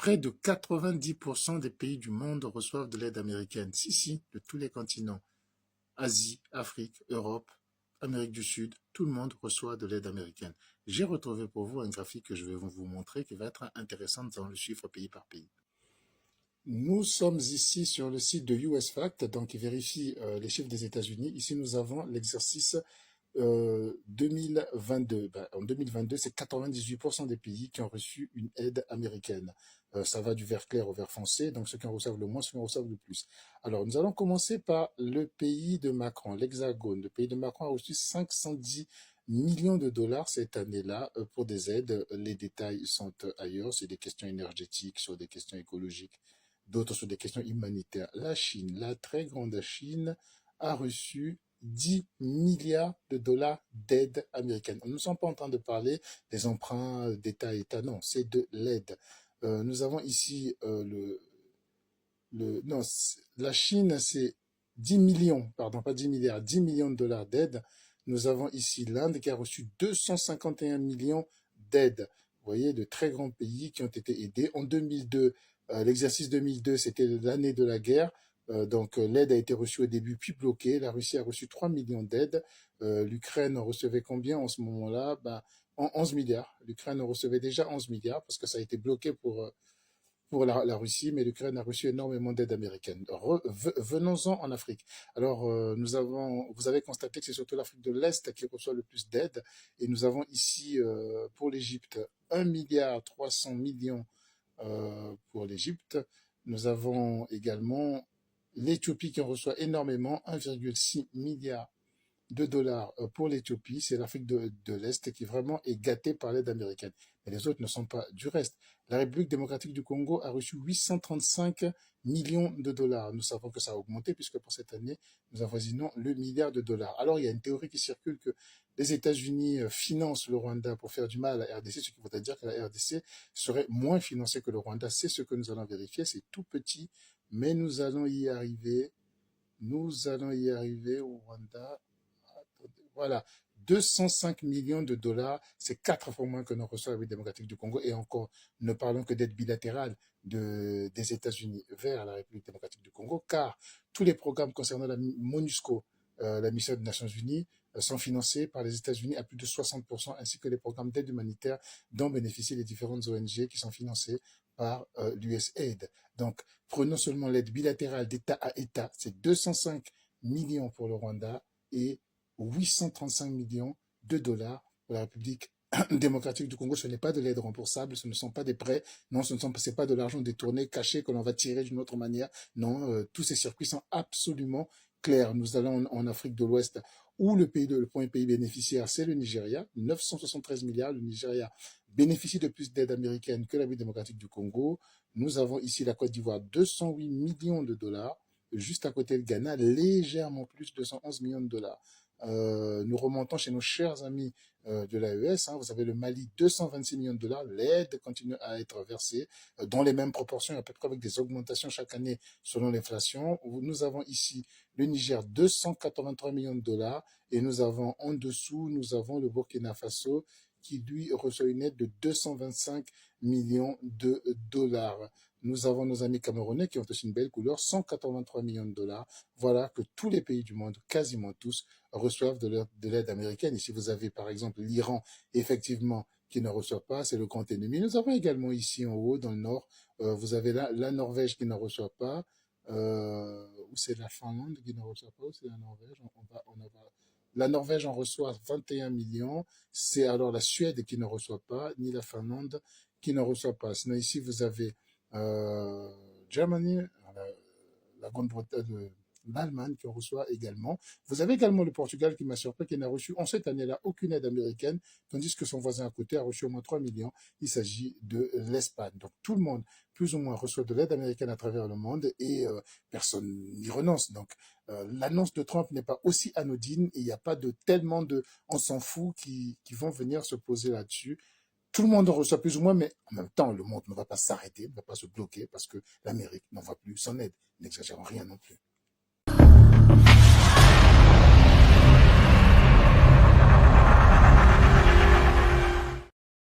Près de 90% des pays du monde reçoivent de l'aide américaine. Si, de tous les continents. Asie, Afrique, Europe, Amérique du Sud, tout le monde reçoit de l'aide américaine. J'ai retrouvé pour vous un graphique que je vais vous montrer qui va être intéressant dans le chiffre pays par pays. Nous sommes ici sur le site de US Fact, donc il vérifie les chiffres des États-Unis. Ici, nous avons l'exercice 2022. En 2022, c'est 98% des pays qui ont reçu une aide américaine. Ça va du vert clair au vert foncé, donc ceux qui en reçoivent le moins, ceux qui en reçoivent le plus. Alors, nous allons commencer par le pays de Macron, l'Hexagone. Le pays de Macron a reçu 510 millions de dollars cette année-là pour des aides. Les détails sont ailleurs, c'est des questions énergétiques, sur des questions écologiques, d'autres sur des questions humanitaires. La Chine, la très grande Chine, a reçu 10 milliards de dollars d'aide américaine. Nous ne sommes pas en train de parler des emprunts d'État à État, non, c'est de l'aide. Nous avons ici non, la Chine, c'est 10 millions, pardon, pas 10 milliards, 10 millions de dollars d'aide. Nous avons ici l'Inde qui a reçu 251 millions d'aides. Vous voyez, de très grands pays qui ont été aidés. En 2002, l'exercice 2002, c'était l'année de la guerre. Donc l'aide a été reçue au début puis bloquée. La Russie a reçu 3 millions d'aides. L'Ukraine en recevait combien en ce moment-là? 11 milliards. L'Ukraine en recevait déjà 11 milliards parce que ça a été bloqué pour la Russie, mais l'Ukraine a reçu énormément d'aide américaine. Venons-en en Afrique. Alors, vous avez constaté que c'est surtout l'Afrique de l'Est qui reçoit le plus d'aide, et nous avons ici, pour l'Égypte, 1 milliard 300 millions pour l'Égypte. Nous avons également l'Éthiopie qui en reçoit énormément, 1,6 milliard de dollars pour l'Éthiopie. C'est l'Afrique de l'Est qui vraiment est gâtée par l'aide américaine. Mais les autres ne sont pas du reste. La République démocratique du Congo a reçu 835 millions de dollars. Nous savons que ça a augmenté puisque pour cette année, nous avoisinons le milliard de dollars. Alors, il y a une théorie qui circule que les États-Unis financent le Rwanda pour faire du mal à la RDC, ce qui voudrait dire que la RDC serait moins financée que le Rwanda. C'est ce que nous allons vérifier. C'est tout petit, mais nous allons y arriver. Nous allons y arriver au Rwanda. Voilà, 205 millions de dollars, c'est 4 fois moins que nous reçoit la République démocratique du Congo. Et encore, ne parlons que d'aide bilatérale des États-Unis vers la République démocratique du Congo, car tous les programmes concernant la MONUSCO, la mission des Nations Unies, sont financés par les États-Unis à plus de 60%, ainsi que les programmes d'aide humanitaire dont bénéficient les différentes ONG qui sont financées par l'USAID. Donc, prenons seulement l'aide bilatérale d'État à État, c'est 205 millions pour le Rwanda et 835 millions de dollars pour la République démocratique du Congo. Ce n'est pas de l'aide remboursable, ce ne sont pas des prêts, non, ce n'est pas de l'argent détourné, caché, que l'on va tirer d'une autre manière. Non, tous ces circuits sont absolument clairs. Nous allons en Afrique de l'Ouest, où le premier pays bénéficiaire, c'est le Nigeria, 973 milliards. Le Nigeria bénéficie de plus d'aide américaine que la République démocratique du Congo. Nous avons ici la Côte d'Ivoire, 208 millions de dollars. Juste à côté, le Ghana, légèrement plus, 211 millions de dollars. Nous remontons chez nos chers amis de l'AES. Vous avez le Mali, 226 millions de dollars. L'aide continue à être versée dans les mêmes proportions, à peu près avec des augmentations chaque année selon l'inflation. Nous avons ici le Niger, 283 millions de dollars. Et nous avons en dessous, nous avons le Burkina Faso qui, lui, reçoit une aide de 225 millions de dollars. Nous avons nos amis camerounais qui ont aussi une belle couleur, 183 millions de dollars. Voilà que tous les pays du monde, quasiment tous, reçoivent de l'aide américaine. Ici, vous avez par exemple l'Iran, effectivement, qui ne reçoit pas, c'est le grand ennemi. Nous avons également ici en haut, dans le nord, vous avez la Norvège qui ne reçoit pas, ou c'est la Finlande qui ne reçoit pas, ou c'est la Norvège. La Norvège en reçoit 21 millions, c'est alors la Suède qui ne reçoit pas, ni la Finlande qui ne reçoit pas. Sinon ici, vous avez Germany, la Grande-Bretagne, l'Allemagne qui en reçoit également. Vous avez également le Portugal qui m'a surpris, qui n'a reçu en cette année-là aucune aide américaine, tandis que son voisin à côté a reçu au moins 3 millions. Il s'agit de l'Espagne. Donc tout le monde, plus ou moins, reçoit de l'aide américaine à travers le monde et personne n'y renonce. Donc l'annonce de Trump n'est pas aussi anodine et il n'y a pas de tellement de on s'en fout qui vont venir se poser là-dessus. Tout le monde en reçoit plus ou moins, mais en même temps, le monde ne va pas s'arrêter, ne va pas se bloquer parce que l'Amérique n'en va plus son aide. N'exagérons rien non plus.